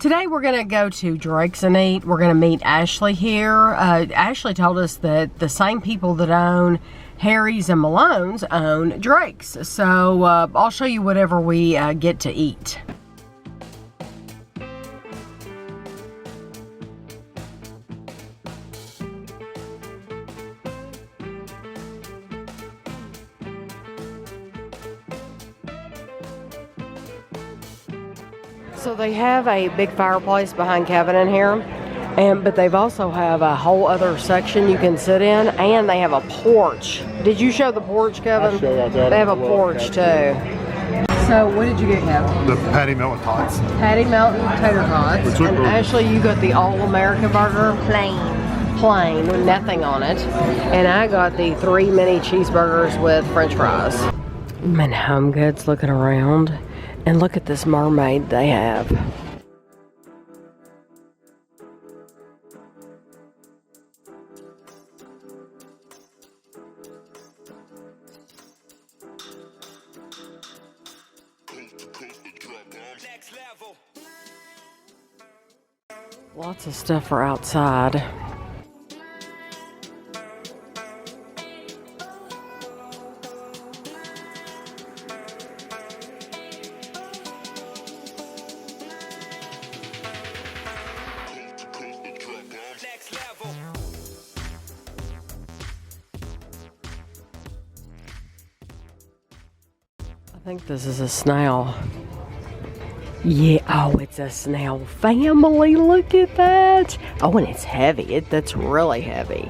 Today we're going to go to Drake's and Eat. We're going to meet Ashley here. Ashley told us that the same people that own Harry's and Malone's own Drake's. So I'll show you whatever we get to eat. So they have a big fireplace behind Kevin in here, but they've also have a whole other section you can sit in, and they have a porch. Did you show the porch, Kevin? They have a porch too. So what did you get, Kevin? The patty melt with tots. Patty melt and tater tots. And Ashley, you got the all-American burger. Plain with nothing on it. And I got the 3 mini cheeseburgers with french fries. I'm in Home Goods looking around. And look at this mermaid they have. Lots of stuff for outside. I think this is a snail. Yeah, oh, it's a snail family. Look at that. Oh, and it's heavy. That's really heavy.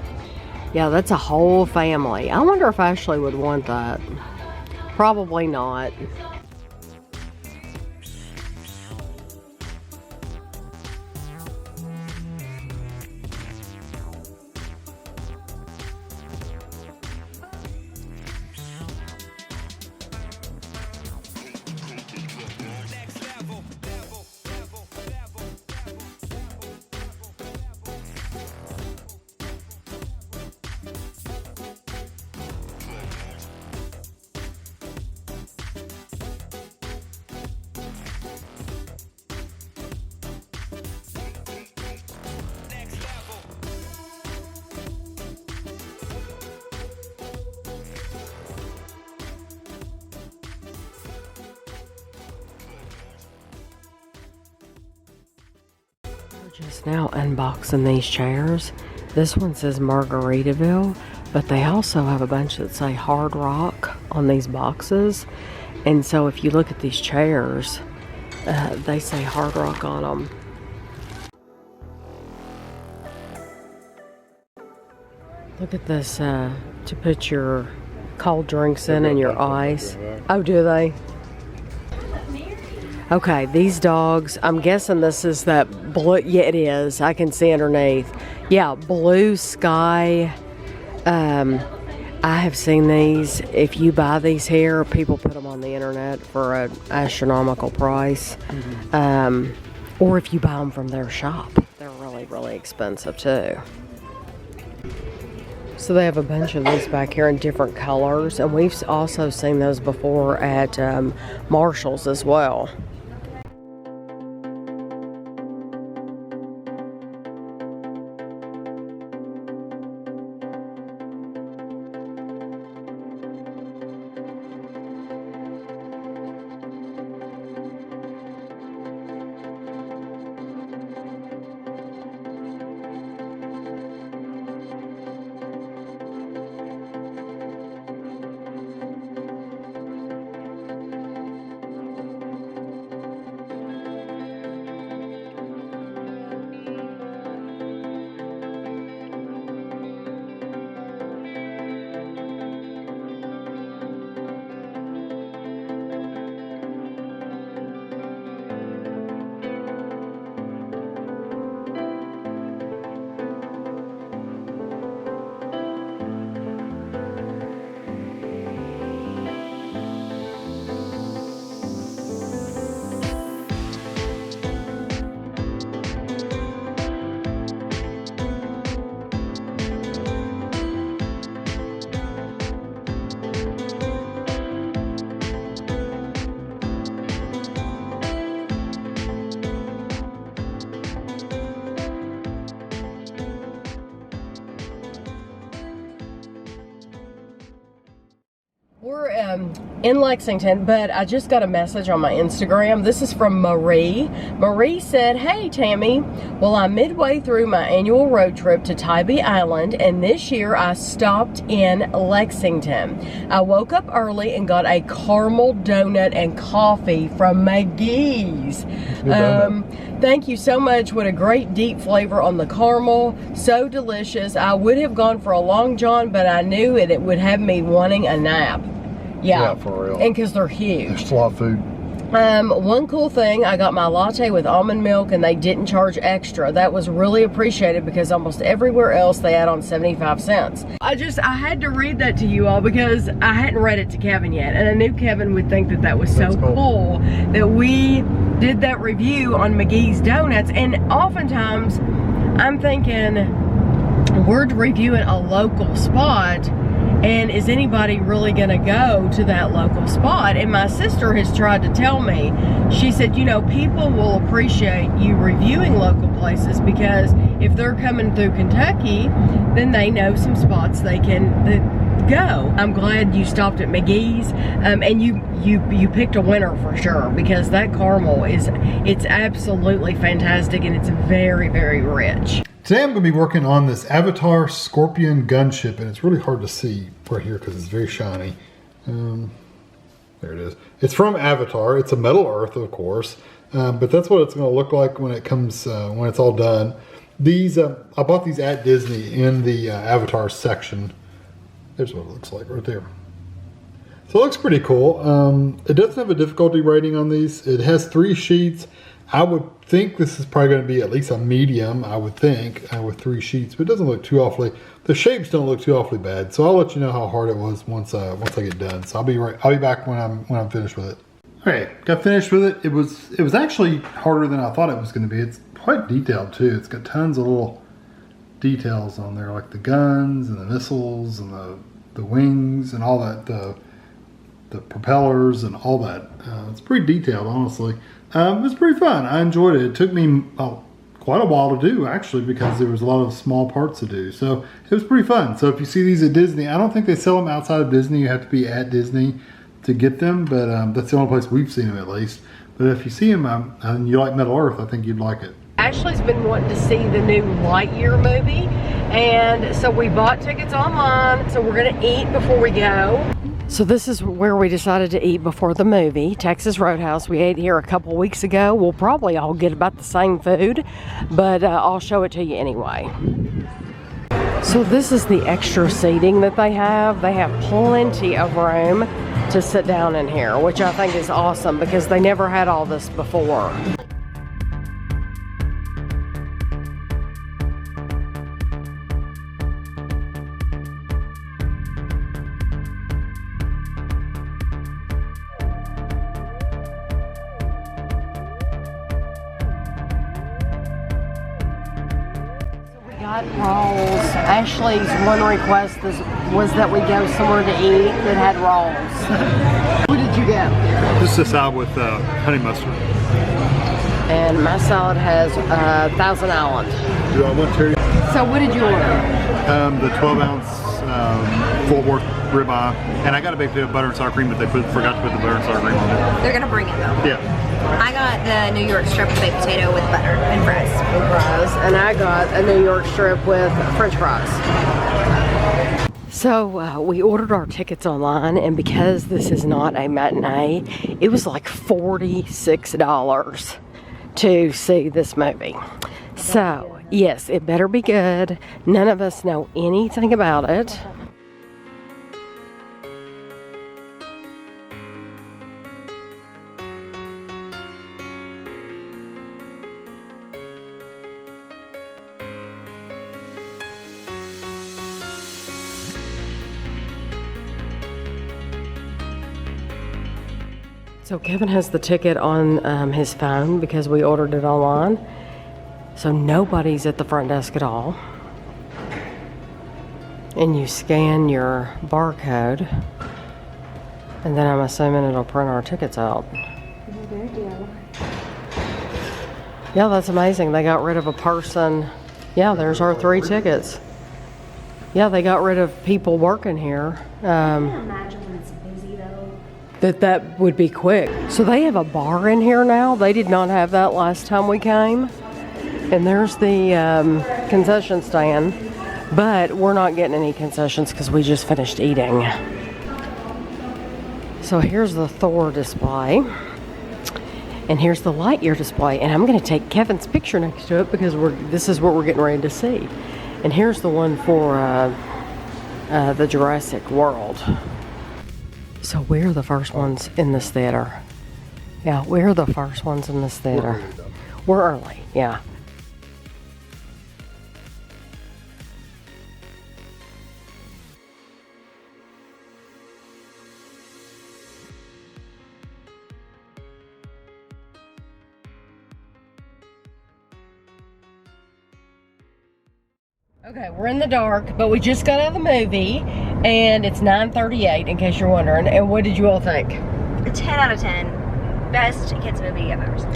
Yeah, that's a whole family. I wonder if Ashley would want that. Probably not. Just now unboxing these chairs. This one says Margaritaville, but they also have a bunch that say Hard Rock on these boxes. And so if you look at these chairs, they say Hard Rock on them. Look at this, to put your cold drinks in and your ice. Oh, do they? Okay, these dogs, I'm guessing this is that blue, yeah it is, I can see underneath. Yeah, Blue Sky. I have seen these. If you buy these here, people put them on the internet for an astronomical price. Or if you buy them from their shop, they're really, really expensive too. So they have a bunch of these back here in different colors, and we've also seen those before at Marshall's as well. We're in Lexington, but I just got a message on my Instagram. This is from Marie. Marie said, "Hey Tammy, well I'm midway through my annual road trip to Tybee Island, and this year I stopped in Lexington. I woke up early and got a caramel donut and coffee from Mcgees. Thank you so much. What a great deep flavor on the caramel. So delicious. I would have gone for a Long John, but I knew it would have me wanting a nap." Yeah, for real. And because they're huge. There's a lot of food. One cool thing, I got my latte with almond milk and they didn't charge extra. That was really appreciated because almost everywhere else they add on 75 cents. I had to read that to you all because I hadn't read it to Kevin yet, and I knew Kevin would think that that was so cool that we did that review on Mcgees Donuts. And oftentimes I'm thinking we're reviewing a local spot, and is anybody really gonna go to that local spot? And my sister has tried to tell me, she said, you know, people will appreciate you reviewing local places because if they're coming through Kentucky, then they know some spots they can go. I'm glad you stopped at Mcgees, and you picked a winner for sure, because that caramel it's absolutely fantastic, and it's very, very rich. Today I'm going to be working on this Avatar Scorpion gunship, and it's really hard to see right here because it's very shiny. There it is. It's from Avatar. It's a metal earth, of course, but that's what it's going to look like when it comes when it's all done. These I bought these at Disney in the Avatar section. There's what it looks like right there. So it looks pretty cool. It doesn't have a difficulty rating on these. It has 3 sheets. I would think this is probably going to be at least a medium, I would think, with 3 sheets, but it doesn't look too awfully, the shapes don't look too awfully bad. So I'll let you know how hard it was once I get done. So I'll be back when I'm finished with it. All right, got finished with it. It was actually harder than I thought it was going to be. It's quite detailed too. It's got tons of little details on there, like the guns and the missiles and the wings and all that, the propellers and all that. It's pretty detailed, honestly. It was pretty fun. I enjoyed it. It took me quite a while to do, actually, because there was a lot of small parts to do. So it was pretty fun. So if you see these at Disney, I don't think they sell them outside of Disney. You have to be at Disney to get them, but that's the only place we've seen them, at least. But if you see them and you like Middle Earth, I think you'd like it. Ashley's been wanting to see the new Lightyear movie, and so we bought tickets online. So we're gonna eat before we go. So this is where we decided to eat before the movie, Texas Roadhouse. We ate here a couple weeks ago. We'll probably all get about the same food, but I'll show it to you anyway. So this is the extra seating that they have. They have plenty of room to sit down in here, which I think is awesome because they never had all this before. Rolls. Ashley's one request was that we go somewhere to eat that had rolls. What did you get? This is a salad with honey mustard. And my salad has Thousand Island. Do I want to? So what did you order? The 12-ounce Fort Worth ribeye, and I got a big bit of butter and sour cream, but they forgot to put the butter and sour cream on it. They're gonna bring it though. Yeah. I got the New York strip baked potato with butter and fries. And I got a New York strip with French fries. So we ordered our tickets online, and because this is not a matinee, it was like $46 to see this movie. So yes, it better be good. None of us know anything about it. So Kevin has the ticket on his phone because we ordered it online. So nobody's at the front desk at all. And you scan your barcode. And then I'm assuming it'll print our tickets out. Yeah, that's amazing. They got rid of a person. Yeah, there's our 3 tickets. Yeah, they got rid of people working here. I can't imagine when it's busy. that would be quick. So they have a bar in here now. They did not have that last time we came. And there's the concession stand. But we're not getting any concessions because we just finished eating. So here's the Thor display. And here's the Lightyear display. And I'm going to take Kevin's picture next to it because this is what we're getting ready to see. And here's the one for the Jurassic World. So we're the first ones in this theater. Yeah, we're the first ones in this theater. We're early, yeah. Okay, we're in the dark, but we just got out of the movie, and it's 9:38, in case you're wondering. And what did you all think? A 10 out of 10. Best kids movie I've ever seen.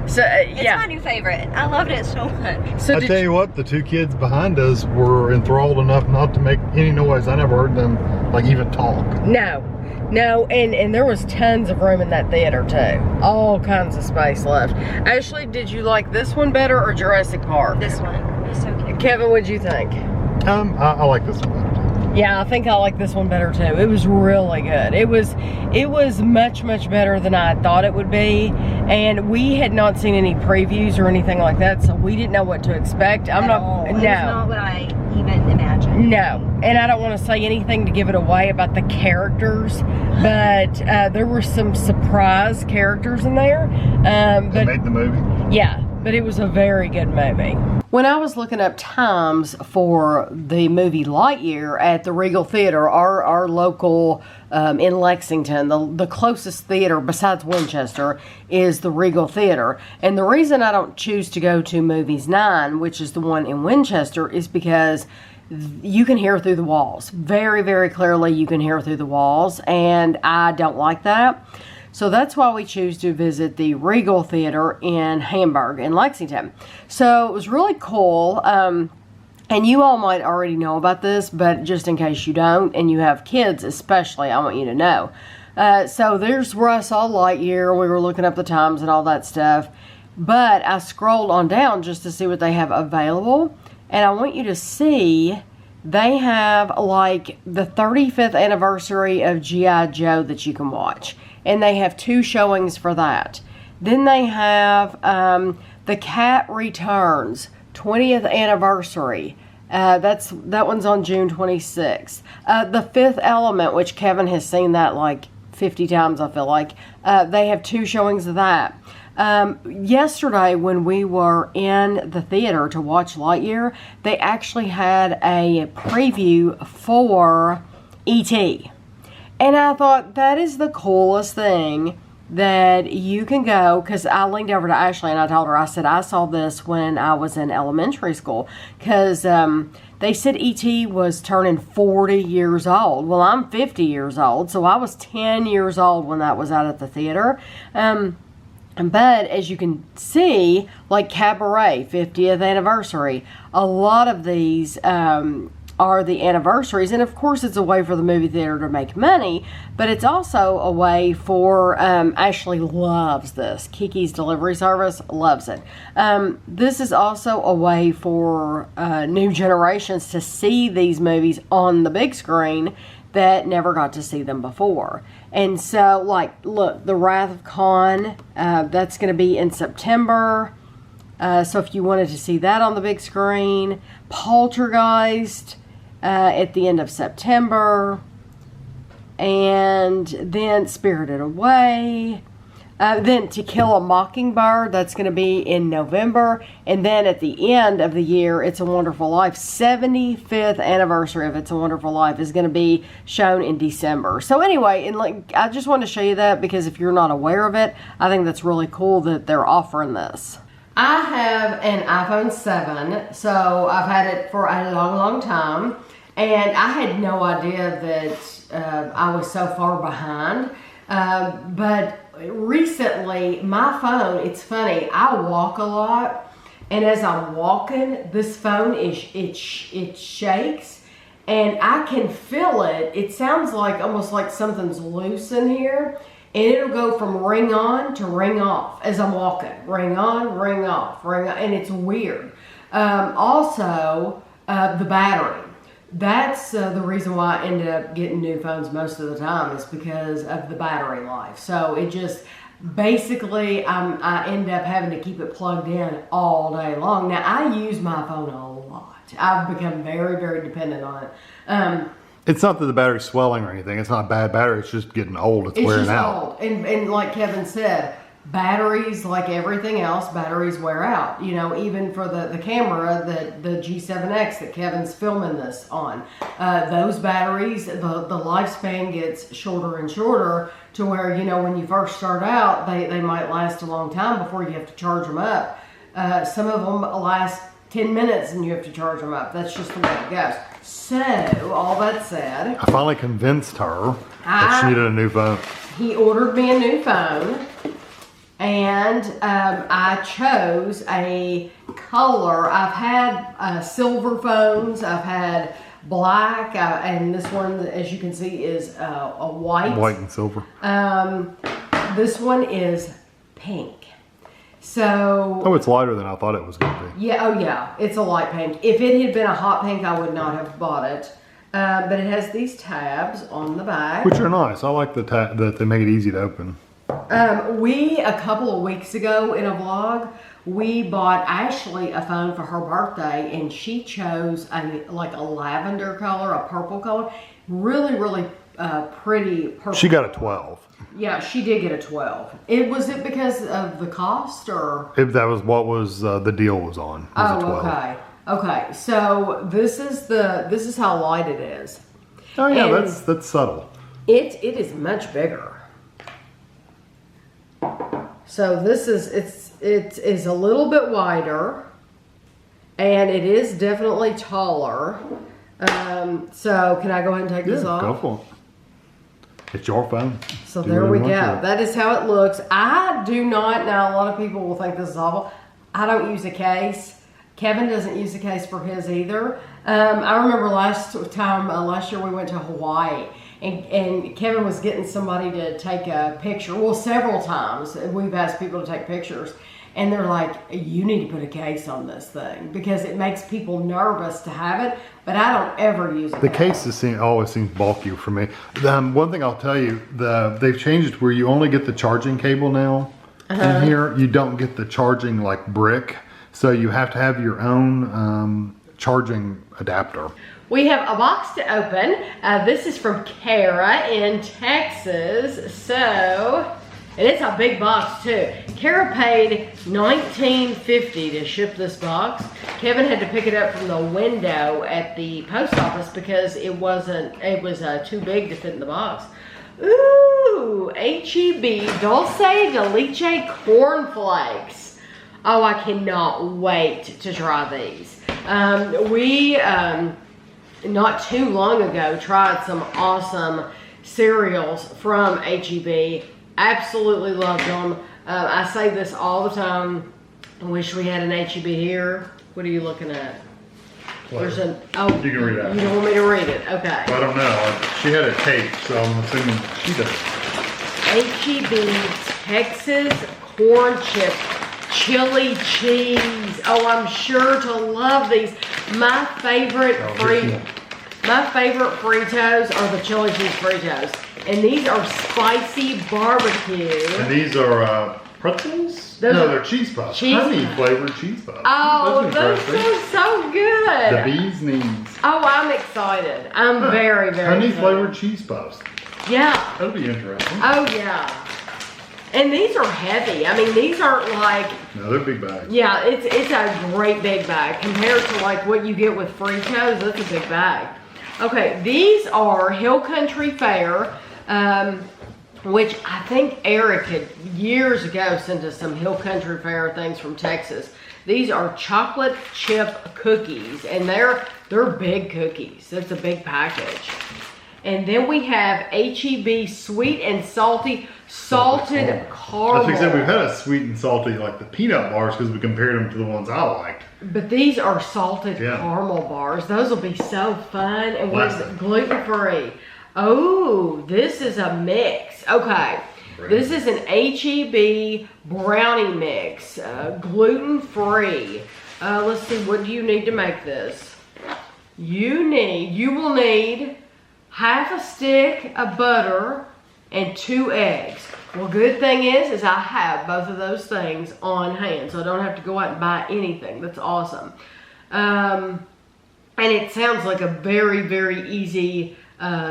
So, It's my new favorite. I loved it so much. So I tell you what, the two kids behind us were enthralled enough not to make any noise. I never heard them, like, even talk. No, and there was tons of room in that theater, too. All kinds of space left. Ashley, did you like this one better or Jurassic Park? This one is so cute. Kevin, what'd you think? I like this one better. Yeah, I think I like this one better too. It was really good. It was much better than I thought it would be, and we had not seen any previews or anything like that, so we didn't know what to expect. It was not what I even imagined. No, and I don't want to say anything to give it away about the characters, but there were some surprise characters in there. That made the movie. Yeah, but it was a very good movie. When I was looking up times for the movie Lightyear at the Regal Theater, our local in Lexington, the closest theater besides Winchester is the Regal Theater. And the reason I don't choose to go to Movies 9, which is the one in Winchester, is because you can hear through the walls. Very, very clearly you can hear through the walls, and I don't like that. So that's why we choose to visit the Regal Theater in Hamburg, in Lexington. So it was really cool. And you all might already know about this, but just in case you don't, and you have kids especially, I want you to know. So there's where I saw Lightyear. We were looking up the times and all that stuff. But I scrolled on down just to see what they have available. And I want you to see they have like the 35th anniversary of G.I. Joe that you can watch. And they have 2 showings for that. Then they have The Cat Returns, 20th anniversary. That one's on June 26th. The Fifth Element, which Kevin has seen that like 50 times, I feel like. They have 2 showings of that. Yesterday, when we were in the theater to watch Lightyear, they actually had a preview for E.T. And I thought that is the coolest thing that you can go, because I leaned over to Ashley and I told her, I said, I saw this when I was in elementary school, because they said E.T. was turning 40 years old. Well, I'm 50 years old, so I was 10 years old when that was out at the theater. But as you can see, like Cabaret, 50th anniversary, a lot of these are the anniversaries, and of course it's a way for the movie theater to make money, but it's also a way for, Ashley loves this, Kiki's Delivery Service loves it. This is also a way for new generations to see these movies on the big screen that never got to see them before. And so, like, look, The Wrath of Khan, that's going to be in September. So if you wanted to see that on the big screen, Poltergeist at the end of September, and then Spirited Away, then To Kill a Mockingbird, that's going to be in November, and then at the end of the year, It's a Wonderful Life, 75th anniversary of It's a Wonderful Life is going to be shown in December. So anyway, and like, I just wanted to show you that because if you're not aware of it, I think that's really cool that they're offering this. I have an iPhone 7, so I've had it for a long time, and I had no idea that I was so far behind, but recently my phone, it's funny, I walk a lot, and as I'm walking, this phone, it shakes, and I can feel it. It sounds like almost like something's loose in here. and it'll go from ring on to ring off as I'm walking. Ring on, ring off, ring on, and it's weird. Also, the battery. That's the reason why I ended up getting new phones most of the time, is because of the battery life. So it just, basically, I end up having to keep it plugged in all day long. Now, I use my phone a lot. I've become very, very dependent on it. It's not that the battery's swelling or anything. It's not a bad battery. It's just getting old. It's wearing out. Old. And like Kevin said, batteries, like everything else, batteries wear out. You know, even for the camera, the G7X that Kevin's filming this on, those batteries, the lifespan gets shorter and shorter, to where, you know, when you first start out, they might last a long time before you have to charge them up. Some of them last 10 minutes and you have to charge them up. That's just the way it goes. So, all that said, I finally convinced her that she needed a new phone. He ordered me a new phone, and I chose a color. I've had silver phones, I've had black, and this one, as you can see, is a white. White and silver. This one is pink. So. Oh, it's lighter than I thought it was going to be. Yeah, oh yeah, it's a light pink. If it had been a hot pink, I would not have bought it. But it has these tabs on the back. Which are nice. I like that they make it easy to open. A couple of weeks ago in a vlog, we bought Ashley a phone for her birthday, and she chose like a lavender color, a purple color. Really, really pretty purple. She got a 12. Yeah, she did get a 12. Was it because of the cost, or? That was what was the deal was on. Was a 12. Okay. Okay, so this is how light it is. Oh yeah, And that's subtle. It is much bigger. So this is it is a little bit wider, and it is definitely taller. So can I go ahead and take this off? Go for it. It's your phone. So there we go. That is how it looks. I do not, now a lot of people will think this is awful. I don't use a case. Kevin doesn't use a case for his either. I remember last year we went to Hawaii, and Kevin was getting somebody to take a picture. Well, several times we've asked people to take pictures, and they're like, you need to put a case on this thing because it makes people nervous to have it, but I don't ever use it. The cases always seems bulky for me. One thing I'll tell you, they've changed it where you only get the charging cable now. In here, you don't get the charging like brick, so you have to have your own charging adapter. We have a box to open. This is from Kara in Texas. So, and it's a big box too. Kara paid $19.50 to ship this box. Kevin had to pick it up from the window at the post office because it was too big to fit in the box. Ooh, H-E-B Dulce de Leche cornflakes. Oh, I cannot wait to try these. We not too long ago tried some awesome cereals from H-E-B. Absolutely loved them. I say this all the time. I wish we had an H-E-B here. What are you looking at? There's an, oh, You can read that. You don't want me to read it? Okay. I don't know. She had it taped, so I'm assuming she does. H-E-B Texas corn chip chili cheese. Oh, I'm sure to love these. My favorite Fritos are the chili cheese Fritos. And these are spicy barbecue. And these are pretzels? No, they're cheese puffs. Honey flavored cheese puffs. Oh, those are so good. The bee's knees. Oh, I'm excited. I'm very, very Honey excited. flavored cheese puffs. Yeah. That'll be interesting. Oh, yeah. And these are heavy. I mean, these aren't like... No, they're big bags. Yeah, it's a great big bag. Compared to like what you get with Fritos, that's a big bag. Okay, these are Hill Country Fare, which I think Eric had years ago sent us some Hill Country Fare things from Texas. These are chocolate chip cookies, and they're big cookies. That's a big package. And then we have H-E-B sweet and salty salted caramel. That's because we've had a sweet and salty, like the peanut bars, because we compared them to the ones I liked. But these are salted caramel bars. Those will be so fun. And what is it? Gluten-free. Oh, this is a mix. Okay. This is an HEB brownie mix, gluten-free. Let's see, what do you need to make this? You will need half a stick of butter and 2 eggs. Well, good thing is I have both of those things on hand, so I don't have to go out and buy anything. That's awesome. And it sounds like a very, very easy,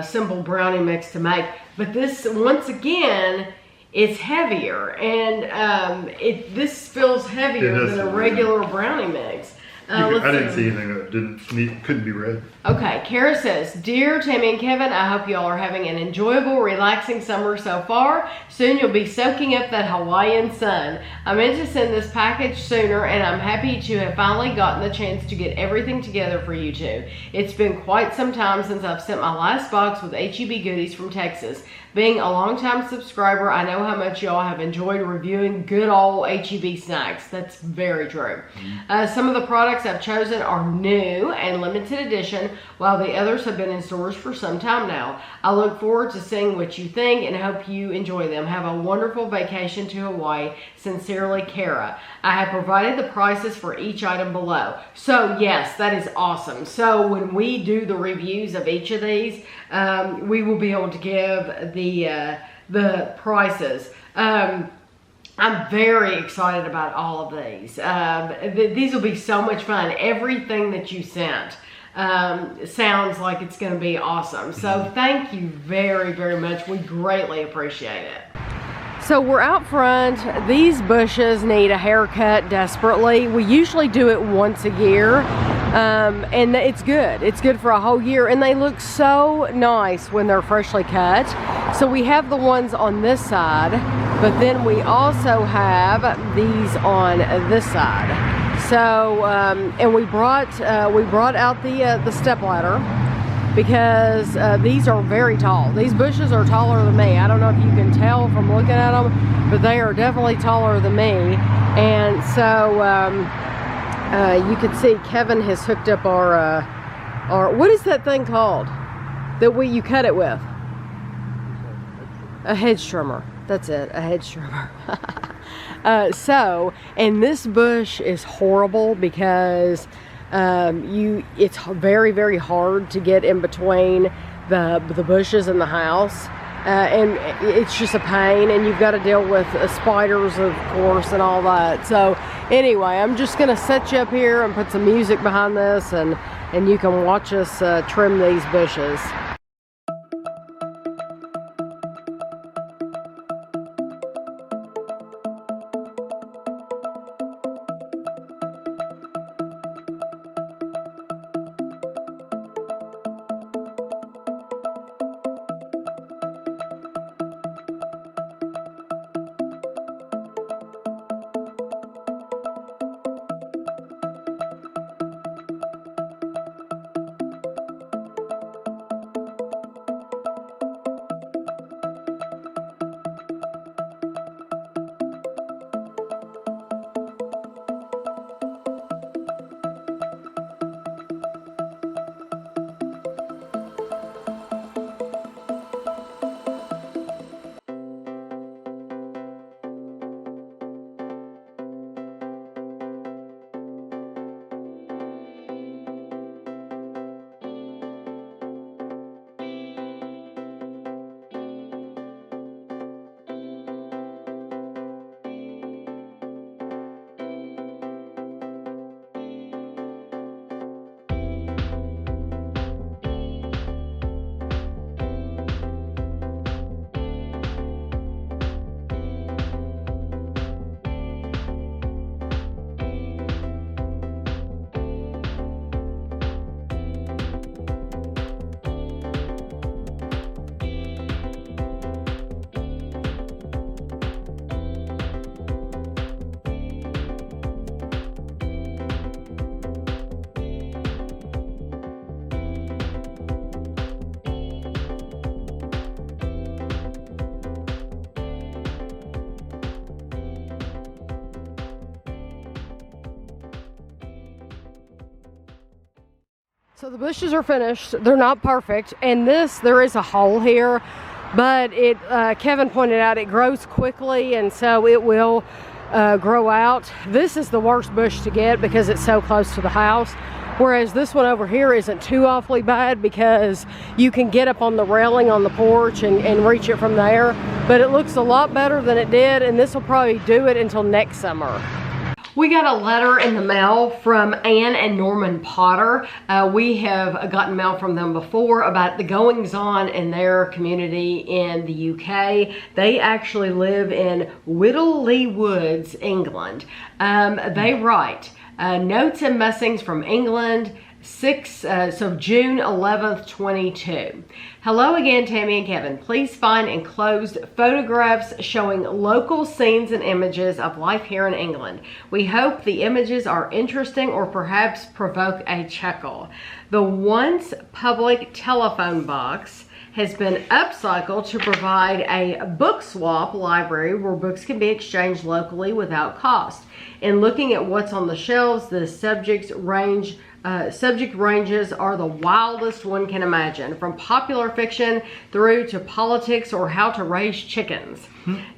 simple brownie mix to make. But this, once again, it's heavier, and this feels heavier than a regular brownie mix. I didn't see anything that couldn't be read. Okay, Kara says, "Dear Tammy and Kevin, I hope you all are having an enjoyable, relaxing summer so far. Soon you'll be soaking up that Hawaiian sun. I meant to send this package sooner, and I'm happy to have finally gotten the chance to get everything together for you two. It's been quite some time since I've sent my last box with HEB goodies from Texas. Being a longtime subscriber, I know how much y'all have enjoyed reviewing good old HEB snacks." That's very true. Some of the products I've chosen are new and limited edition, while the others have been in stores for some time now. I look forward to seeing what you think and hope you enjoy them. Have a wonderful vacation to Hawaii. Sincerely, Kara. I have provided the prices for each item below. So yes, that is awesome. So when we do the reviews of each of these, we will be able to give the prices. I'm very excited about all of these. These will be so much fun. Everything that you sent sounds like it's going to be awesome. So thank you very, very much. We greatly appreciate it. So we're out front. These bushes need a haircut desperately. We usually do it once a year, and it's good. It's good for a whole year, and they look so nice when they're freshly cut. So we have the ones on this side, but then we also have these on this side. So, and we brought out the step ladder, because these are very tall. These bushes are taller than me. I don't know if you can tell from looking at them, but they are definitely taller than me. And so you can see Kevin has hooked up our what is that thing called that you cut it with? A hedge trimmer. That's it, a hedge trimmer. And this bush is horrible because it's very, very hard to get in between the bushes and the house, and it's just a pain, and you've got to deal with spiders, of course, and all that. So anyway, I'm just gonna set you up here and put some music behind this, and you can watch us trim these bushes. So the bushes are finished. They're not perfect, and there is a hole here, but it Kevin pointed out it grows quickly, and so it will grow out. This is the worst bush to get because it's so close to the house, whereas this one over here isn't too awfully bad because you can get up on the railing on the porch and reach it from there. But it looks a lot better than it did, and this will probably do it until next summer. We got a letter in the mail from Ann and Norman Potter. We have gotten mail from them before about the goings-on in their community in the UK. They actually live in Whittley Woods, England. They write, notes and messings from England, June 11th, 22. Hello again, Tammy and Kevin. Please find enclosed photographs showing local scenes and images of life here in England. We hope the images are interesting or perhaps provoke a chuckle. The once public telephone box has been upcycled to provide a book swap library where books can be exchanged locally without cost. In looking at what's on the shelves, the subject ranges are the wildest one can imagine, from popular fiction through to politics or how to raise chickens.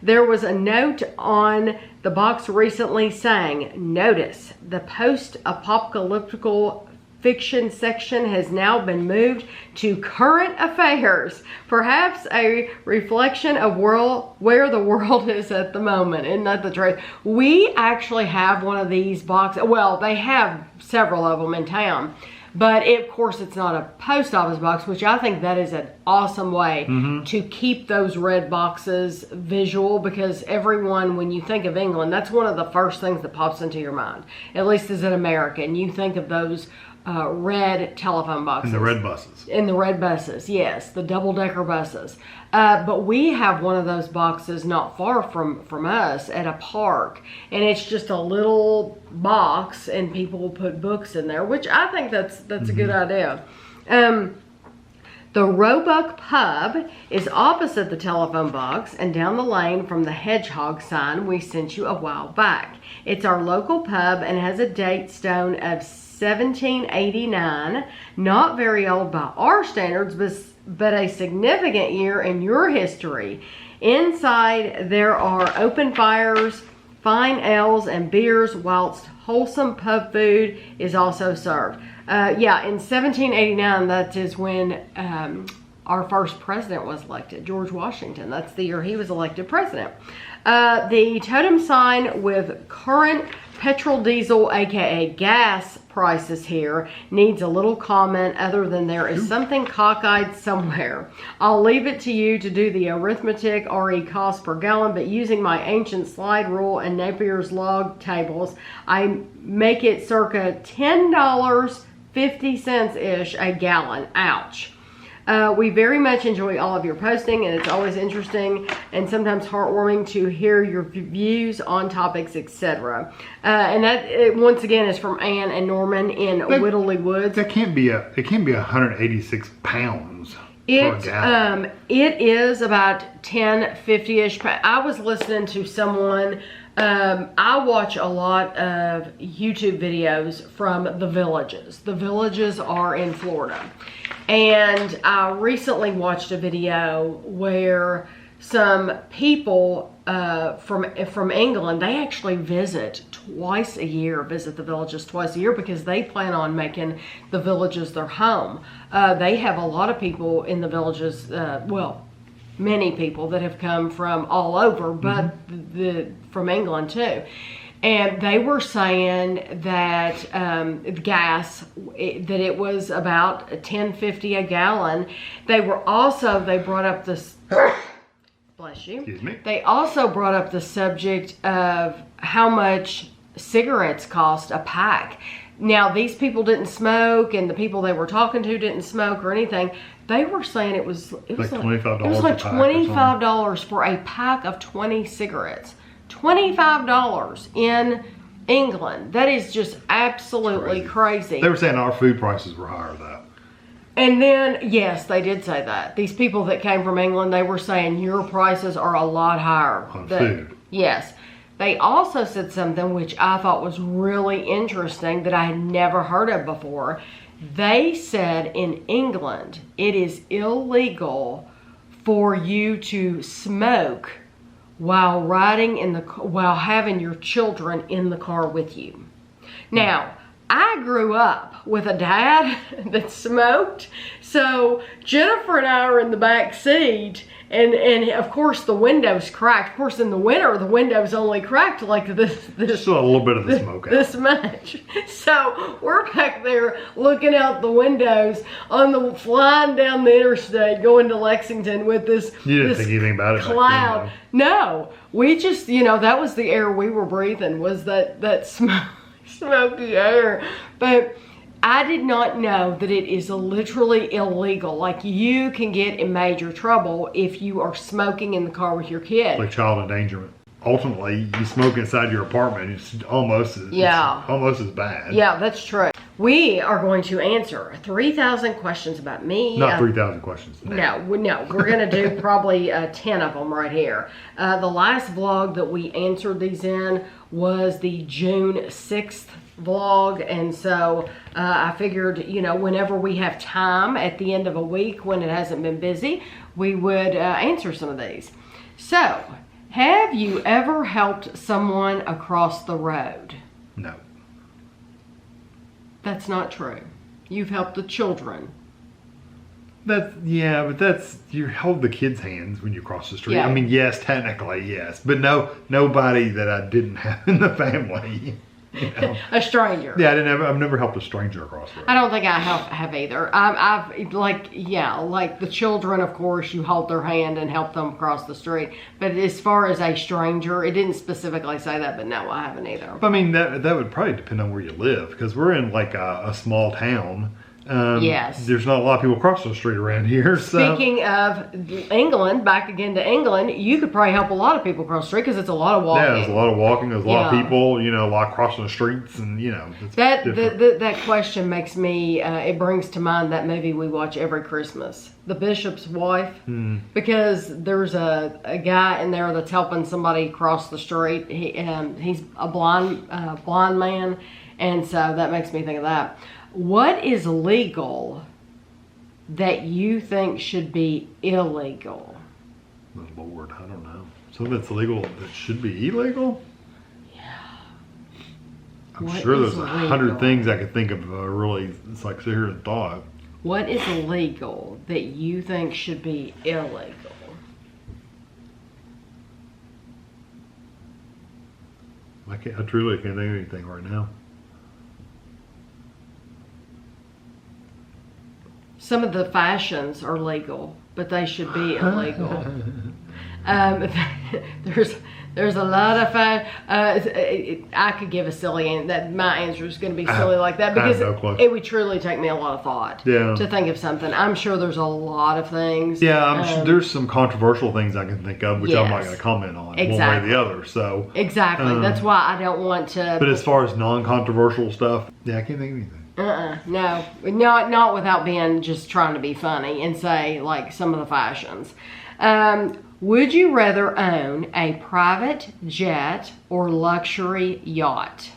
There was a note on the box recently saying, notice, the post-apocalyptical fiction section has now been moved to current affairs, perhaps a reflection of where the world is at the moment. Isn't that the truth? We actually have one of these boxes. Well, they have several of them in town, but of course it's not a post office box, which I think that is an awesome way to keep those red boxes visual, because everyone, when you think of England, that's one of the first things that pops into your mind, at least as an American. You think of those red telephone boxes. And the red buses. In the red buses, yes, the double-decker buses. But we have one of those boxes not far from us at a park, and it's just a little box, and people will put books in there, which I think that's a good idea. The Roebuck Pub is opposite the telephone box and down the lane from the hedgehog sign we sent you a while back. It's our local pub and has a date stone of 1789, not very old by our standards, but a significant year in your history. Inside there are open fires, fine ales and beers, whilst wholesome pub food is also served. Yeah, in 1789, that is when our first president was elected, George Washington. That's the year he was elected president. The totem sign with current petrol, diesel, aka gas prices here needs a little comment other than there is something cockeyed somewhere. I'll leave it to you to do the arithmetic, RE cost per gallon, but using my ancient slide rule and Napier's log tables, I make it circa $10.50-ish a gallon. Ouch. We very much enjoy all of your posting, and it's always interesting and sometimes heartwarming to hear your views on topics, etc. And that, once again, is from Ann and Norman in Whittley Woods. It can't be 186 pounds per gallon. It is about 1050-ish. I was listening to someone. I watch a lot of YouTube videos from the villages. The villages are in Florida. And I recently watched a video where some people from England, they actually visit the villages twice a year because they plan on making the villages their home. They have a lot of people in the villages, many people that have come from all over, but from England too. And they were saying that gas, that it was about $10.50 a gallon. They brought up this, bless you. Excuse me. They also brought up the subject of how much cigarettes cost a pack. Now, these people didn't smoke, and the people they were talking to didn't smoke or anything. They were saying it was like $25. It was like $25 for a pack of 20 cigarettes. $25 in England. That is just absolutely crazy. They were saying our food prices were higher than that. And then, yes, they did say that. These people that came from England, they were saying your prices are a lot higher. On food. Yes. They also said something which I thought was really interesting that I had never heard of before. They said in England, it is illegal for you to smoke while while having your children in the car with you. Now, I grew up with a dad that smoked, so Jennifer and I are in the back seat, and of course the windows cracked. Of course, in the winter the windows only cracked like this Still a little bit of the smoke out. This much. So we're back there looking out the windows flying down the interstate going to Lexington with this. You didn't think anything about it back then, cloud. though. No, we just that was the air we were breathing, was that smoky air. But I did not know that it is literally illegal. Like, you can get in major trouble if you are smoking in the car with your kid. Like child endangerment. Ultimately, you smoke inside your apartment, it's almost as bad. Yeah, that's true. We are going to answer 3,000 questions about me. Not 3,000 questions. No, we're going to do probably 10 of them right here. The last vlog that we answered these in was the June 6th vlog, and so I figured, whenever we have time at the end of a week when it hasn't been busy, we would answer some of these. So, have you ever helped someone across the road? No. That's not true. You've helped the children. But you hold the kids' hands when you cross the street. Yeah. I mean, yes, technically, yes. But nobody that I didn't have in the family. A stranger. Yeah, I've never helped a stranger across the road. I don't think I have either. I've like the children, of course, you hold their hand and help them across the street. But as far as a stranger, it didn't specifically say that, but no, I haven't either. I mean, that would probably depend on where you live, because we're in like a small town. Yes. There's not a lot of people crossing the street around here. So. Speaking of England, back again to England, you could probably help a lot of people cross the street, because it's a lot of walking. Yeah, there's a lot of walking. There's a lot of people. A lot crossing the streets, and it's that question makes me. It brings to mind that movie we watch every Christmas, The Bishop's Wife, because there's a guy in there that's helping somebody cross the street. He's a blind man, and so that makes me think of that. What is legal that you think should be illegal? Oh, Lord, I don't know. Something that's legal that should be illegal? Yeah. I'm sure there's 100 things I could think of. Really, it's like sit here and thought. What is illegal that you think should be illegal? I truly can't think of anything right now. Some of the fashions are legal, but they should be illegal. There's a lot of I could give a silly answer. That my answer is going to be silly like that, because it would truly take me a lot of thought to think of something. I'm sure there's a lot of things. Yeah, I'm sure there's some controversial things I can think of, which I'm not going to comment on one way or the other. So exactly, that's why I don't want to. But as far as non-controversial stuff, I can't think of anything. No, not without being just trying to be funny and say like some of the fashions. Would you rather own a private jet or luxury yacht?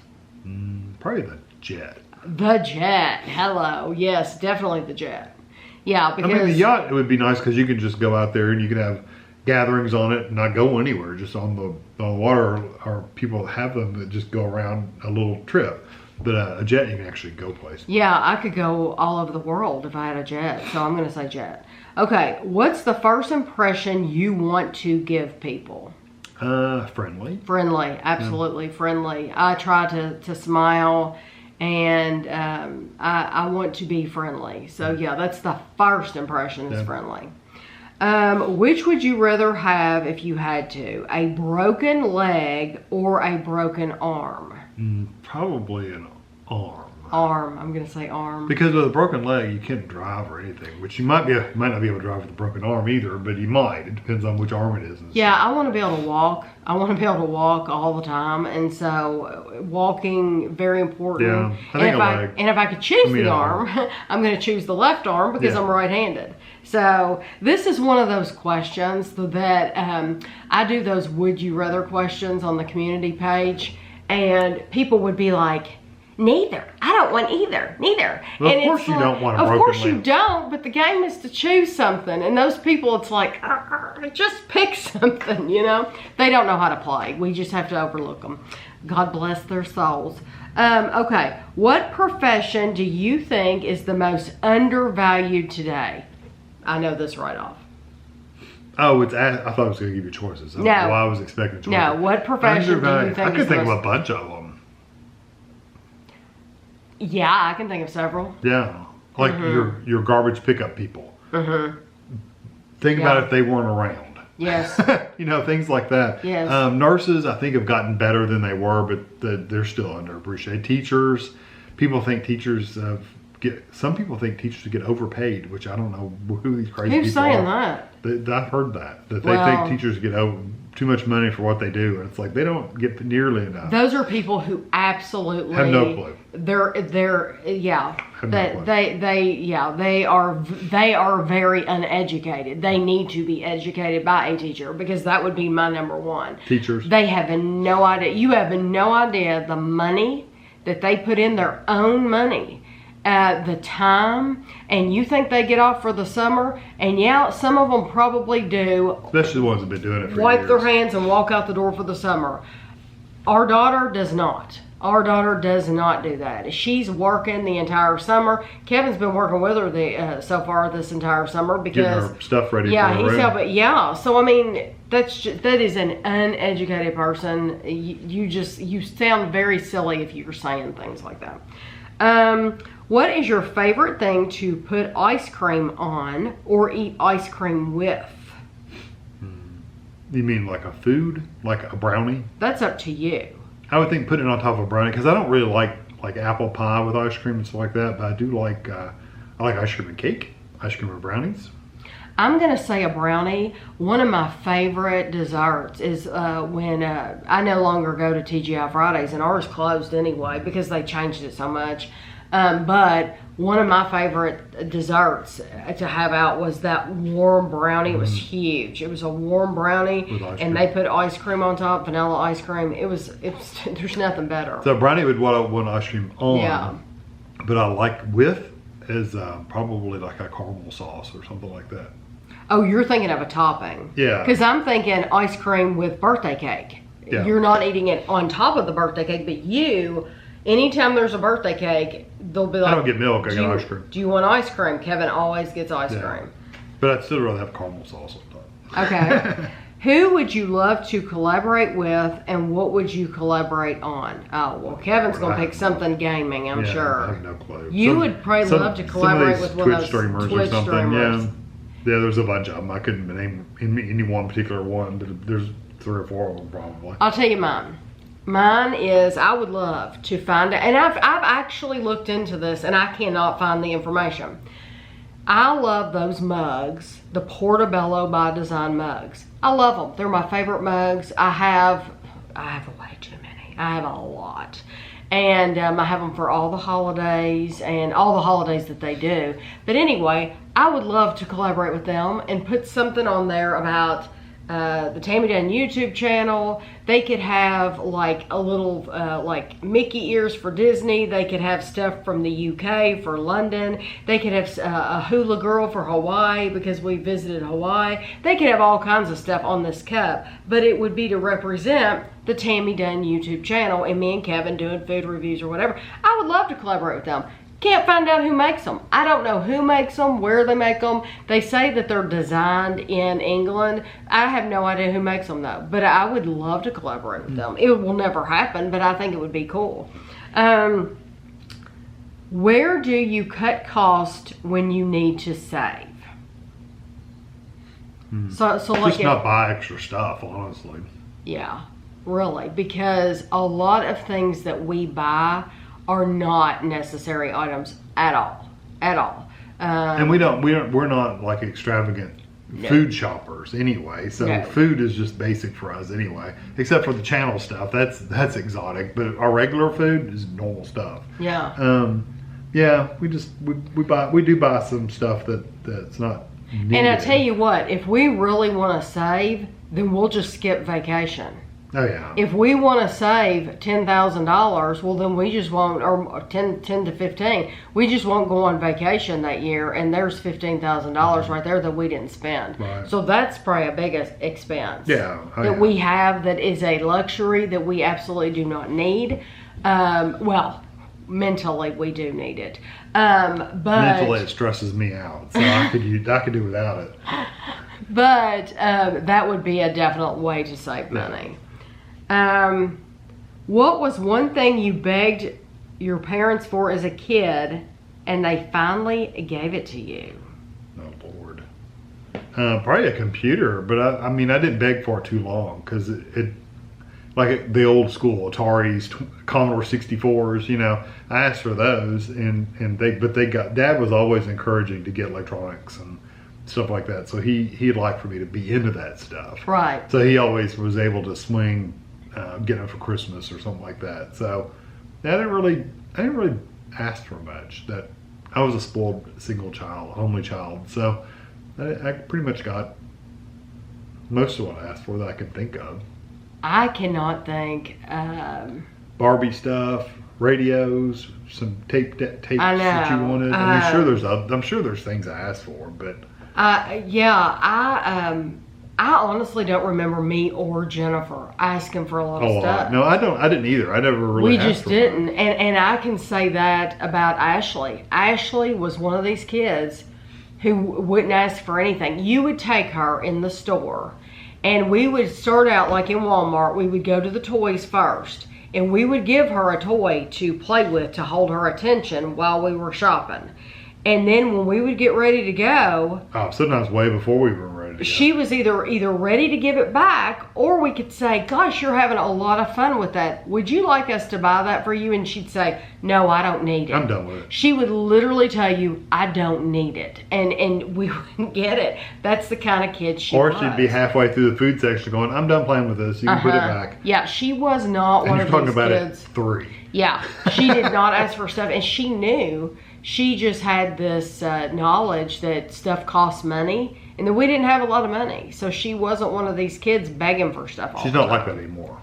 Probably the jet. The jet. Hello. Yes, definitely the jet. Yeah, because the yacht, it would be nice because you could just go out there and you could have gatherings on it and not go anywhere, just on the water, or people have them that just go around a little trip. But a jet, you can actually go places. Yeah, I could go all over the world if I had a jet, so I'm going to say jet. Okay, what's the first impression you want to give people? Friendly. Friendly, absolutely friendly. I try to smile, and I want to be friendly. So yeah, that's the first impression is friendly. Which would you rather have if you had to? A broken leg or a broken arm? Probably an arm. I'm gonna say arm. Because with a broken leg, you can't drive or anything. Which you might not be able to drive with a broken arm either, but you might. It depends on which arm it is. Yeah, I want to be able to walk. I want to be able to walk all the time, and so walking very important. Yeah, I think if I could choose the arm, I'm going to choose the left arm because I'm right-handed. So this is one of those questions that I do those would you rather questions on the community page, and people would be like, neither. I I don't want either, neither. Well, and of course it's you like, don't want a Of broken course you lamp. don't, but the game is to choose something. And those people, it's like, just pick something, you know? They don't know how to play. We just have to overlook them. God bless their souls. Okay, what profession do you think is the most undervalued today? I know this right off. Oh, I thought I was going to give you choices. No. Well, I was expecting choices. No, what profession do you think I could is think the of most... a bunch of them. Yeah, I can think of several. Yeah, like your garbage pickup people. Think Yeah. about if they weren't around. Yes. You know, things like that. Yes. Nurses, I think, have gotten better than they were, but they're still underappreciated. Teachers, people think teachers some people think teachers get overpaid, which I don't know who these crazy Who's people saying are. that? I've heard that they Well- think teachers get too much money for what they do, and it's like they don't get nearly enough. Those are people who absolutely Have no clue. They're yeah. Have no clue. They are very uneducated. They need to be educated by a teacher, because that would be my number one. Teachers. They have no idea. You have no idea the money that they put in, their own money, the time, and you think they get off for the summer, and yeah, some of them probably do. Especially the ones that have been doing it for Wipe years. their hands and walk out the door for the summer. Our daughter does not. Our daughter does not do that. She's working the entire summer. Kevin's been working with her so far this entire summer because Getting her stuff ready yeah, for her he's room. helping. Yeah, so I mean that is an uneducated person. You sound very silly if you're saying things like that. What is your favorite thing to put ice cream on or eat ice cream with? You mean like a food, like a brownie? That's up to you. I would think putting it on top of a brownie, because I don't really like apple pie with ice cream and stuff like that, but I do like I like ice cream and cake, ice cream and brownies. I'm gonna say a brownie. One of my favorite desserts is when I no longer go to TGI Fridays, and ours closed anyway because they changed it so much. But one of my favorite desserts to have out was that warm brownie. It was huge. It was a warm brownie, With ice and cream. they put ice cream on top, vanilla ice cream. It was there's nothing better. So brownie would what I want ice cream on, Yeah. but I like with is probably like a caramel sauce or something like that. Oh, you're thinking of a topping. Yeah. Because I'm thinking ice cream with birthday cake. Yeah. You're not eating it on top of the birthday cake, but anytime there's a birthday cake, they'll be like, I don't get milk, I get ice cream. Do you want ice cream? Kevin always gets ice Yeah. cream. But I'd still rather have caramel sauce on top. Okay. Who would you love to collaborate with, and what would you collaborate on? Oh, well, Kevin's going to pick something gaming, I'm Yeah, sure. I have no clue. You would probably love to collaborate some of with these one of Twitch those streamers Twitch or something. streamers. Yeah, there's a bunch of them. I couldn't name any one particular one, but there's 3 or 4 of them probably. I'll tell you mine. Mine is, I would love to find out, and I've actually looked into this, and I cannot find the information. I love those mugs, the Portobello by Design mugs. I love them. They're my favorite mugs. I have way too many. I have a lot. And I have them for all the holidays and all the holidays that they do. But anyway, I would love to collaborate with them and put something on there about the Tammy Dunn YouTube channel. They could have like a little like Mickey ears for Disney. They could have stuff from the UK for London. They could have a hula girl for Hawaii because we visited Hawaii. They could have all kinds of stuff on this cup, but it would be to represent the Tammy Dunn YouTube channel and me and Kevin doing food reviews or whatever. I would love to collaborate with them. Can't find out who makes them. I don't know who makes them, where they make them. They say that they're designed in England. I have no idea who makes them though, but I would love to collaborate with them. It will never happen, but I think it would be cool. Where do you cut cost when you need to save? So like Just not buy extra stuff, honestly. yeah, really, because a lot of things that we buy are not necessary items at all. And we're not like extravagant food shoppers anyway. So No. food is just basic for us anyway, except for the channel stuff. That's exotic, but our regular food is normal stuff. Yeah. Yeah, we do buy some stuff that's not needed. And I tell you what, if we really want to save, then we'll just skip vacation. Oh yeah. If we want to save $10,000, well then we just won't, or 10 to 15. We just won't go on vacation that year, and there's $15,000 right there that we didn't spend. Right. So that's probably a big expense. Yeah. Oh, that yeah. we have that is a luxury that we absolutely do not need. Well, mentally we do need it. But mentally it stresses me out, so I could do without it. But that would be a definite way to save money. What was one thing you begged your parents for as a kid and they finally gave it to you? Oh Lord. Probably a computer, but I mean I didn't beg for it too long because it like the old school Ataris, Commodore 64s, you know, I asked for those and Dad was always encouraging to get electronics and stuff like that. So he'd like for me to be into that stuff. Right. So he always was able to swing, get them for Christmas or something like that. So I didn't really ask for much. That I was a spoiled single child, only child. So I pretty much got most of what I asked for that I can think of. I cannot think. Barbie stuff, radios, some tapes that you wanted. I'm sure there's things I asked for, but I honestly don't remember me or Jennifer asking for a lot of stuff. No, I didn't either. I never really. We just didn't, and I can say that about Ashley. Ashley was one of these kids who wouldn't ask for anything. You would take her in the store, and we would start out like in Walmart. We would go to the toys first, and we would give her a toy to play with to hold her attention while we were shopping. And then when we would get ready to go, sometimes way before we were ready to go. She was either ready to give it back, or we could say, gosh, you're having a lot of fun with that. Would you like us to buy that for you? And she'd say, no, I don't need it. I'm done with it. She would literally tell you, I don't need it. And we wouldn't get it. That's the kind of kid she was. Or she'd be halfway through the food section going, I'm done playing with this. You can put it back. Yeah, she was not one of these kids. You're talking about at 3. Yeah, she did not ask for stuff. And she knew. She just had this knowledge that stuff costs money and that we didn't have a lot of money. So she wasn't one of these kids begging for stuff all She's the not time. like that anymore.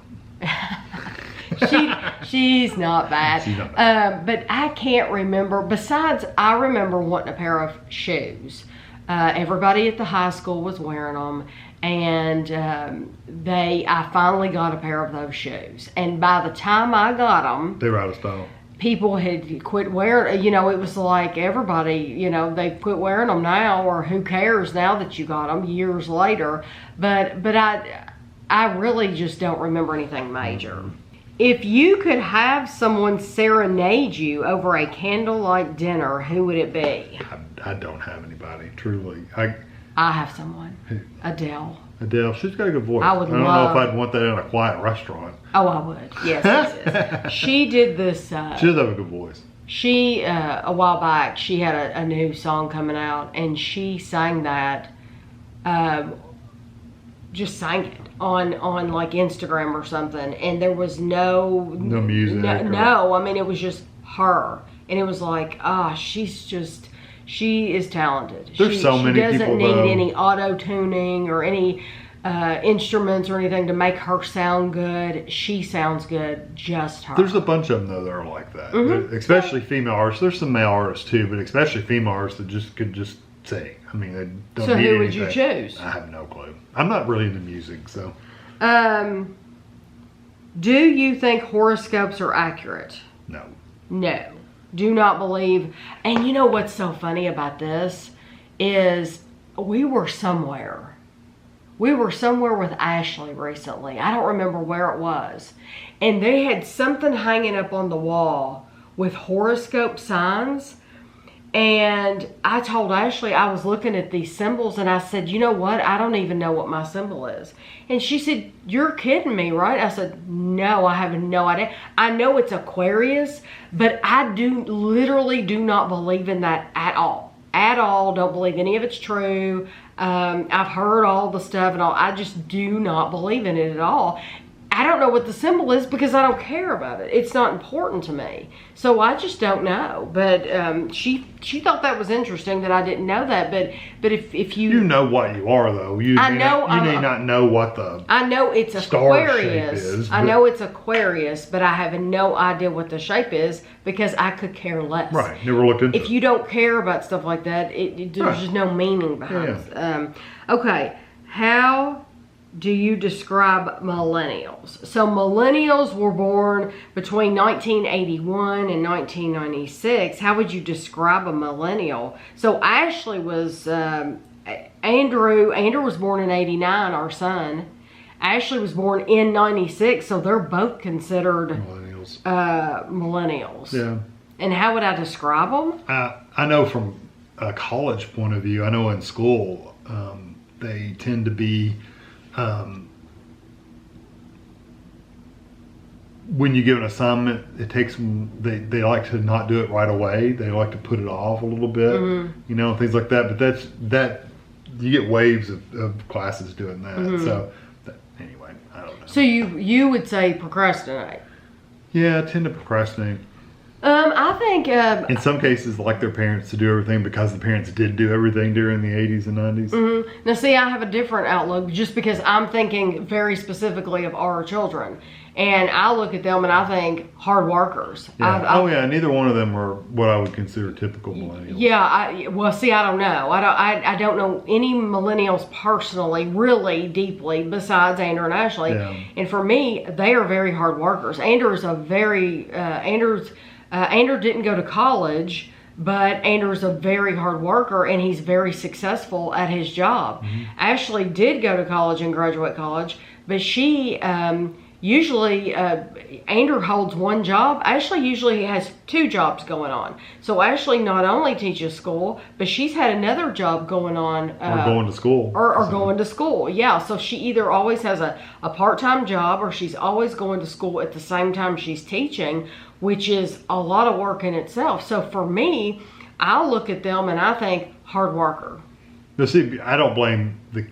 She's not bad. She's not bad. But I can't remember. Besides, I remember wanting a pair of shoes. Everybody at the high school was wearing them. And I finally got a pair of those shoes. And by the time I got them, they were out of style. People had quit wearing, it was like everybody, they quit wearing them now, or who cares now that you got them years later. But I really just don't remember anything major. If you could have someone serenade you over a candlelight dinner, who would it be? I don't have anybody, truly. I have someone. Adele. Adele, she's got a good voice. I don't know if I'd want that in a quiet restaurant. Oh, I would. Yes. She did this. She does have a good voice. She, a while back, she had a new song coming out, and she sang that, just sang it on like Instagram or something, and there was no music. No, I mean, it was just her, and it was like, she is talented. There's so many people, She doesn't need any auto-tuning or any instruments or anything to make her sound good. She sounds good, just her. There's a bunch of them, though, that are like that. Mm-hmm. Especially female artists. There's some male artists, too, but especially female artists that could just sing. I mean, they don't so need who would anything. you choose? I have no clue. I'm not really into music, so. Do you think horoscopes are accurate? No. No. Do not believe. And you know what's so funny about this is we were somewhere with Ashley recently. I don't remember where it was. And they had something hanging up on the wall with horoscope signs. And I told Ashley, I was looking at these symbols, and I said, you know what? I don't even know what my symbol is. And she said, you're kidding me, right? I said, no, I have no idea. I know it's Aquarius, but I literally do not believe in that at all. At all. Don't believe any of it's true. I've heard all the stuff and all. I just do not believe in it at all. I don't know what the symbol is because I don't care about it. It's not important to me. So I just don't know. But she thought that was interesting that I didn't know that. But if you... You know what you are, though. You may not know what the I know it's star Aquarius. shape is. I know it's Aquarius, but I have no idea what the shape is because I could care less. Right. Never looked into it. If you don't care about stuff like that, there's just no meaning behind it. Okay. How do you describe millennials? So millennials were born between 1981 and 1996. How would you describe a millennial? So Ashley was, Andrew was born in 89, our son. Ashley was born in 96, so they're both considered millennials. Yeah. And how would I describe them? I know from a college point of view, I know in school, they tend to be, when you give an assignment, it takes them, they like to not do it right away. They like to put it off a little bit, you know, things like that. But you get waves of classes doing that. So anyway, I don't know. So you would say procrastinate? Yeah, I tend to procrastinate. I think... in some cases, like their parents to do everything because the parents did do everything during the 80s and 90s. Now, see, I have a different outlook just because I'm thinking very specifically of our children. And I look at them and I think hard workers. Yeah. Neither one of them are what I would consider typical millennials. Yeah, I don't know. I don't know any millennials personally, really deeply, besides Andrew and Ashley. Yeah. And for me, they are very hard workers. Andrew didn't go to college, but Andrew's a very hard worker and he's very successful at his job. Ashley did go to college and graduate college, but she usually, Andrew holds one job. Ashley usually has two jobs going on. So Ashley not only teaches school, but she's had another job going on. Or going to school. Or going to school, yeah. So she either always has a part-time job or she's always going to school at the same time she's teaching, which is a lot of work in itself. So for me, I look at them and I think hard worker. Now see, I don't blame the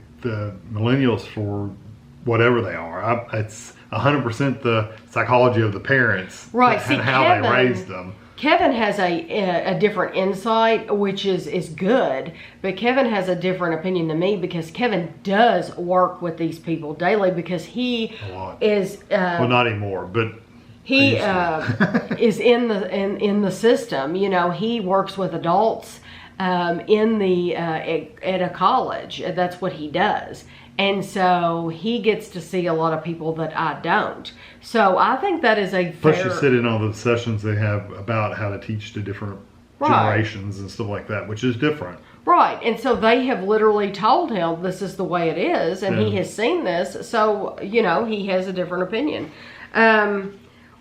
millennials for whatever they are. It's 100% the psychology of the parents, right? And how they raised them. Kevin has a different insight, which is good, but Kevin has a different opinion than me because Kevin does work with these people daily because he is well, not anymore, but he is in the system. You know, he works with adults at a college. That's what he does. And so he gets to see a lot of people that I don't. So I think that is a fair... Plus you sit in on the sessions they have about how to teach to different generations and stuff like that, which is different. Right. And so they have literally told him this is the way it is, and he has seen this. So, you know, he has a different opinion.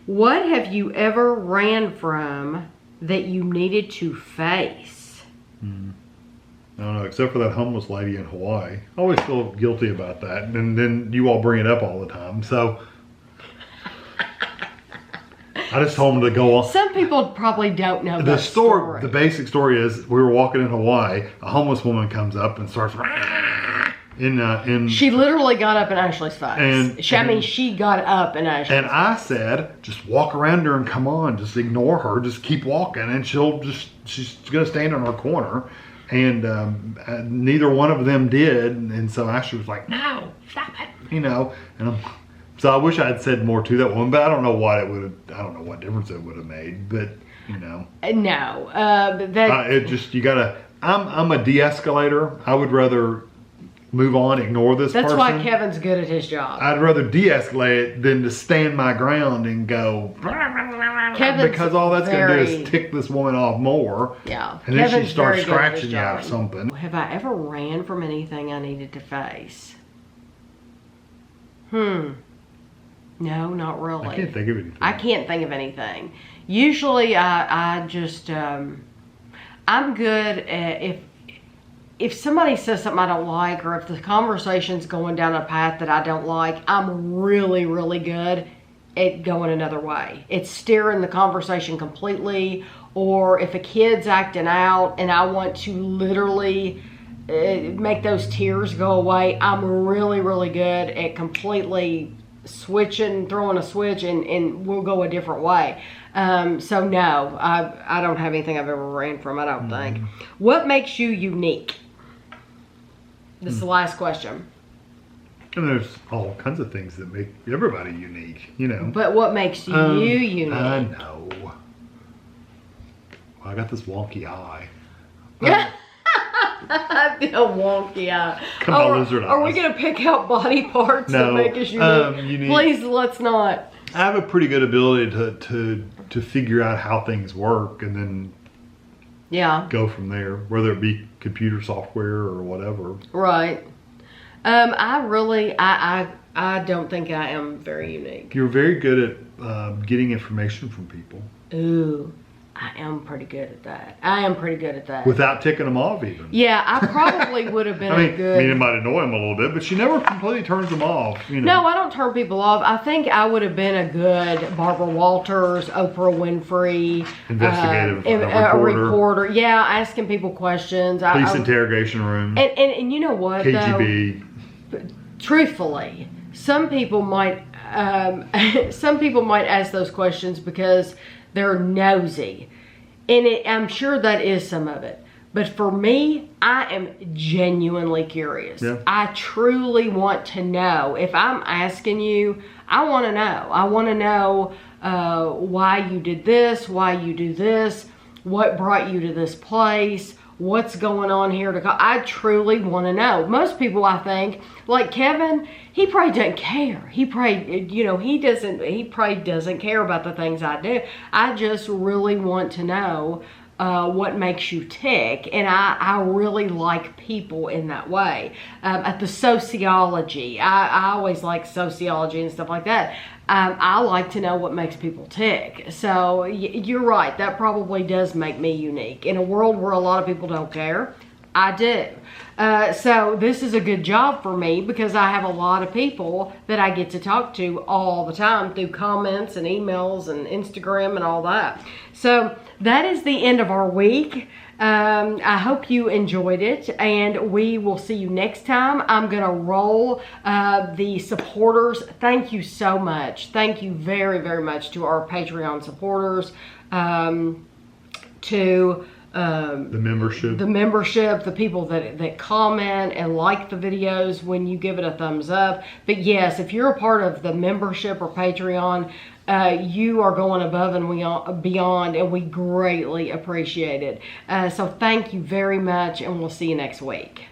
What have you ever ran from that you needed to face? I don't know, except for that homeless lady in Hawaii. I always feel guilty about that. And then you all bring it up all the time. So I just told them to go on. Some people probably don't know the story. The basic story is we were walking in Hawaii. A homeless woman comes up and starts She literally got up in Ashley's face. She got up in Ashley's face. And I said, just walk around her and come on. Just ignore her. Just keep walking. And she's going to stand in her corner. And neither one of them did, and so Ashley was like, "No, stop it," you know. And so I wish I had said more to that woman, but I don't know what it would have. I don't know what difference it would have made, but you know. No, it just you gotta. I'm a de-escalator. I would rather move on, ignore this person. That's why Kevin's good at his job. I'd rather de-escalate than to stand my ground and go. Because all that's going to do is tick this woman off more. Yeah. And then she starts scratching you out or something. Have I ever ran from anything I needed to face? No, not really. I can't think of anything. I can't think of anything. Usually I just, I'm good at if somebody says something I don't like, or if the conversation's going down a path that I don't like, I'm really, really good at going another way. It's steering the conversation completely, or if a kid's acting out and I want to literally make those tears go away, I'm really, really good at completely throwing a switch and we'll go a different way. So no, I don't have anything I've ever ran from, I don't think. What makes you unique? This is the last question. And there's all kinds of things that make everybody unique, you know. But what makes you unique? I know. Well, I got this wonky eye. I feel wonky eye. Come on, lizard eyes. Are we going to pick out body parts that make us unique? Please, let's not. I have a pretty good ability to figure out how things work and then go from there, whether it be computer software or whatever. Right. I don't think I am very unique. You're very good at getting information from people. Ooh, I am pretty good at that. Without ticking them off even. Yeah, I probably would have been it might annoy them a little bit, but she never completely turns them off. You know. No, I don't turn people off. I think I would have been a good Barbara Walters, Oprah Winfrey. Investigative reporter. Yeah, asking people questions. Police interrogation room. And you know what, KGB. though? Truthfully, some people might ask those questions because they're nosy, and I'm sure that is some of it. But for me, I am genuinely curious. Yeah. I truly want to know. If I'm asking you, I want to know. I want to know why you did this, why you do this, what brought you to this place, what's going on here. I truly want to know. Most people, I think, like Kevin, he probably doesn't care. He probably, he probably doesn't care about the things I do. I just really want to know what makes you tick, and I really like people in that way. At the sociology, I always like sociology and stuff like that. I like to know what makes people tick. So you're right, that probably does make me unique. In a world where a lot of people don't care, I do. So this is a good job for me because I have a lot of people that I get to talk to all the time through comments and emails and Instagram and all that. So that is the end of our week. I hope you enjoyed it, and we will see you next time. I'm going to roll the supporters. Thank you so much. Thank you very, very much to our Patreon supporters, to the membership, the people that comment and like the videos when you give it a thumbs up. But yes, if you're a part of the membership or Patreon, you are going above and beyond, and we greatly appreciate it. So thank you very much, and we'll see you next week.